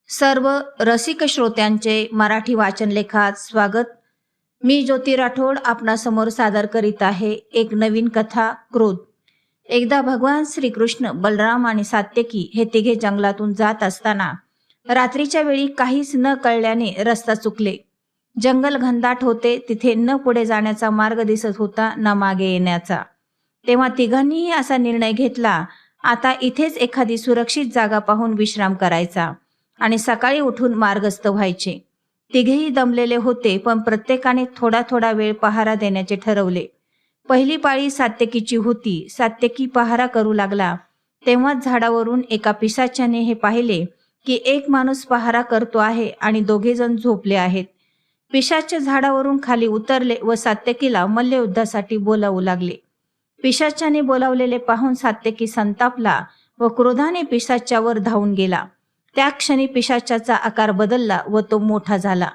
सर्व रसिक श्रोत्यांचे मराठी वाचन लेखात स्वागत। मी ज्योती राठोड आपणासमोर सादर करीत आहे एक नवीन कथा, क्रोध। एकदा भगवान श्रीकृष्ण, बलराम आणि सात्यकी हे तिघे जंगलातून जात असताना रात्रीच्या वेळी काहीच न कळल्याने रस्ता चुकले। जंगल घनदाट होते, तिथे न पुढे जाण्याचा मार्ग दिसत होता न मागे येण्याचा। तेव्हा तिघांनीही असा निर्णय घेतला, आता इथेच एखादी सुरक्षित जागा पाहून विश्राम करायचा आणि सकाळी उठून मार्गस्थ व्हायचे। तिघेही दमलेले होते, पण प्रत्येकाने थोडा थोडा वेळ पहारा देण्याचे ठरवले। पहिली पाळी सात्यकीची होती। सात्यकी पहारा करू लागला, तेव्हाच झाडावरून एका पिशाच्याने हे पाहिले की एक माणूस पहारा करतो आहे आणि दोघे जण झोपले आहेत। पिशाच झाडावरून खाली उतरले व सात्यकीला मल्लयुद्धासाठी बोलावू लागले। पिशाच्याने बोलावलेले पाहून सात्यकी संतापला व क्रोधाने पिशाच्यावर धावून गेला। त्या क्षणी पिशाच्याचा आकार बदलला व तो मोठा झाला।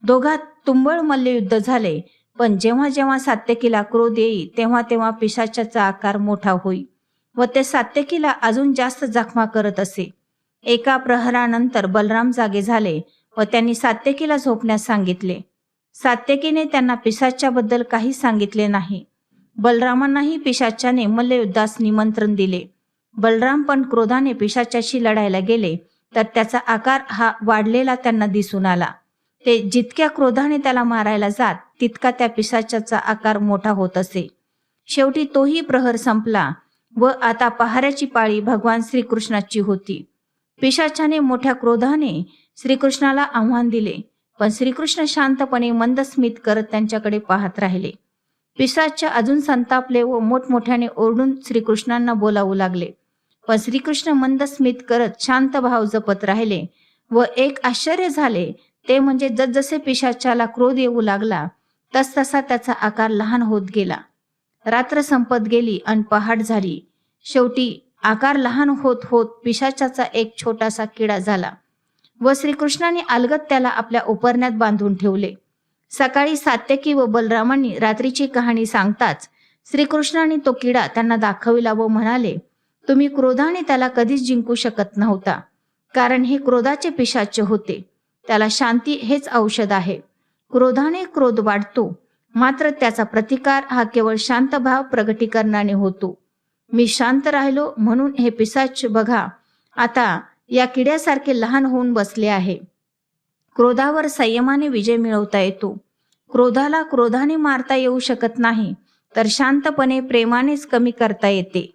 दोघात तुंबळ मल्लयुद्ध झाले, पण जेव्हा जेव्हा सात्यकीला क्रोध येई तेव्हा तेव्हा पिशाच्याचा आकार मोठा होई व ते सात्यकीला अजून जास्त जखमा करत असे। एका प्रहरानंतर बलराम जागे झाले व त्यांनी सात्यकीला झोपण्यास सांगितले। सात्यकीने त्यांना पिशाच्याबद्दल काही सांगितले नाही। बलरामांनाही पिशाच्याने मल्लयुद्धास निमंत्रण दिले। बलराम पण क्रोधाने पिशाच्याशी लढायला गेले, तर त्याचा आकार हा वाढलेला त्यांना दिसून आला। ते जितक्या क्रोधाने त्याला मारायला जात, तितका त्या पिशाच्याचा आकार मोठा होत असे। शेवटी तोही प्रहर संपला व आता पहाऱ्याची पाळी भगवान श्रीकृष्णाची होती। पिशाच्याने मोठ्या क्रोधाने श्रीकृष्णाला आव्हान दिले, पण श्रीकृष्ण शांतपणे मंद स्मित करत त्यांच्याकडे पाहत राहिले। पिशाच अजून संतापले व मोठमोठ्याने ओरडून श्रीकृष्णांना बोलावू लागले, पण श्रीकृष्ण मंद स्मित करत शांत भाव जपत राहिले। व एक आश्चर्य झाले, ते म्हणजे जसजसे पिशाच्याला क्रोध येऊ लागला तसतसा त्याचा आकार लहान होत गेला। रात्र संपत गेली आणि पहाट झाली। शेवटी आकार लहान होत होत पिशाच्याचा एक छोटासा किडा झाला व श्रीकृष्णाने अलगद त्याला आपल्या उपरण्यात बांधून ठेवले। सकाळी सात्यकी व बलरामांनी रात्रीची कहाणी सांगताच श्रीकृष्णाने तो किडा त्यांना दाखविला व म्हणाले, तुम्ही क्रोधाने त्याला कधीच जिंकू शकत नव्हता, कारण हे क्रोधाचे पिशाच होते। त्याला शांती हेच औषध आहे। क्रोधाने क्रोध वाढतो, मात्र त्याचा प्रतिकार हा केवळ शांत भाव प्रगटीकरणाने होतो। मी शांत राहिलो म्हणून हे पिशाच बघा आता या किड्यासारखे लहान होऊन बसले आहे। क्रोधावर संयमाने विजय मिळवता येतो। क्रोधाला क्रोधाने मारता येऊ शकत नाही, तर शांतपणे प्रेमानेच कमी करता येते।